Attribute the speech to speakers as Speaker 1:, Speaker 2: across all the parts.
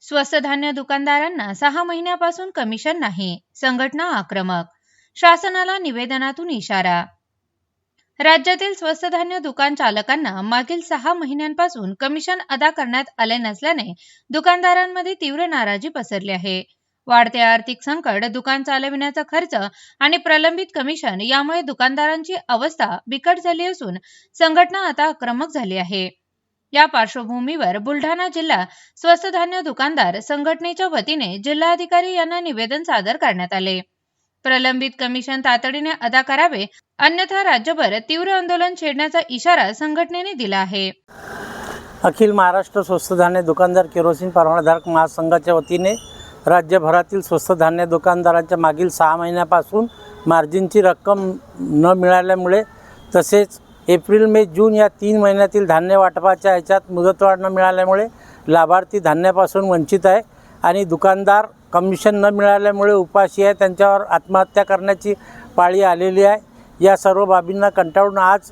Speaker 1: स्वस्त धान्य दुकानदारांना 6 महिन्यापासून कमिशन नाही. संघटना आक्रमक. शासनाला निवेदनातून इशारा. राज्यातील स्वस्त धान्य दुकान चालकांना मागील 6 महिन्यांपासून कमिशन अदा करण्यात आले नसल्याने दुकानदारांमध्ये तीव्र नाराजी पसरली आहे. वाढते आर्थिक संकट, दुकान चालविण्याचा खर्च आणि प्रलंबित कमिशन यामुळे दुकानदारांची अवस्था बिकट झाली असून संघटना आता आक्रमक झाली आहे. या पार्श्वभूमीवर बुलढाणा जिल्हा स्वस्त धान्य दुकानदार संघटनेच्या वतीने जिल्हाधिकारी यांना निवेदन सादर करण्यात आले. प्रलंबित कमिशन तातडीने अदा करावे, अन्यथा राज्यभर तीव्र आंदोलन छेडण्याचा इशारा संघटनेने दिला आहे.
Speaker 2: अखिल महाराष्ट्र स्वस्त धान्य दुकानदार केरोसिन परवानाधारक महासंघाच्या वतीने राज्यभरातील स्वस्त धान्य दुकानदारांच्या मागील 6 महिन्यापासून मार्जिनची रक्कम न मिळाल्यामुळे तसेच एप्रिल, मे, जून या 3 महिन्यातील धान्य वाटपाच्या ह्याच्यात मुदतवाढ न मिळाल्यामुळे लाभार्थी धान्यापासून वंचित आहे आणि दुकानदार कमिशन न मिळाल्यामुळे उपाशी आहे. त्यांच्यावर आत्महत्या करण्याची पाळी आलेली आहे. या सर्व बाबींना कंटाळून आज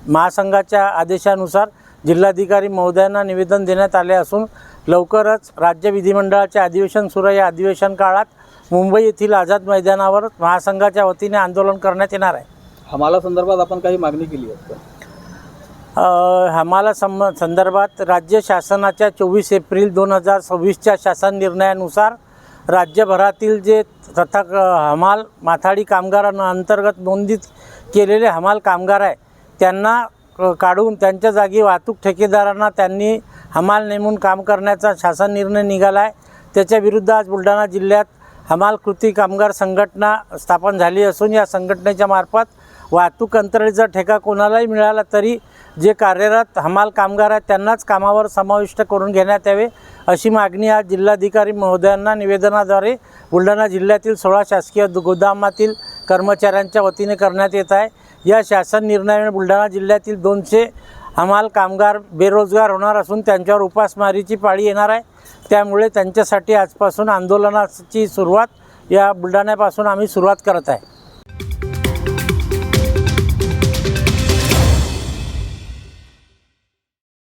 Speaker 2: महासंघाच्या आदेशानुसार जिल्हाधिकारी महोदयांना निवेदन देण्यात आले असून लवकरच राज्य विधिमंडळाचे अधिवेशन सुरू आहे. या अधिवेशन काळात मुंबई येथील आझाद मैदानावर महासंघाच्या वतीने आंदोलन करण्यात येणार आहे.
Speaker 3: हमाला संदर्भात आपण काही मागणी केली आहे?
Speaker 2: हमाला संदर्भात राज्य शासनाच्या 24 एप्रिल 2026च्या शासन निर्णयानुसार राज्यभरातील जे हमाल माथाडी कामगारांना अंतर्गत नोंदीत केलेले हमाल कामगार आहे त्यांना काढून त्यांच्या जागी वाहतूक ठेकेदारांना त्यांनी हमाल नेमून काम करण्याचा शासन निर्णय निघाला आहे. त्याच्या विरुद्ध आज बुलढाणा जिल्ह्यात हमाल कृती कामगार संघटना स्थापन झाली असून या संघटनेच्या मार्फत वाहतूक यंत्रणेचा ठेका कोणालाही मिळाला तरी जे कार्यरत हमाल कामगार आहेत त्यांनाच कामावर समाविष्ट करून घेण्यात यावे अशी मागणी आज जिल्हाधिकारी महोदयांना निवेदनाद्वारे बुलढाणा जिल्ह्यातील 16 शासकीय गोदामातील कर्मचाऱ्यांच्या वतीने करण्यात येत आहे. या शासन निर्णयाने बुलढाणा जिल्ह्यातील 200 हमाल कामगार बेरोजगार होणार असून त्यांच्यावर उपासमारीची पाळी येणार आहे. त्यामुळे त्यांच्यासाठी आजपासून आंदोलनाची सुरुवात या बुलढाण्यापासून आम्ही सुरुवात करत आहे.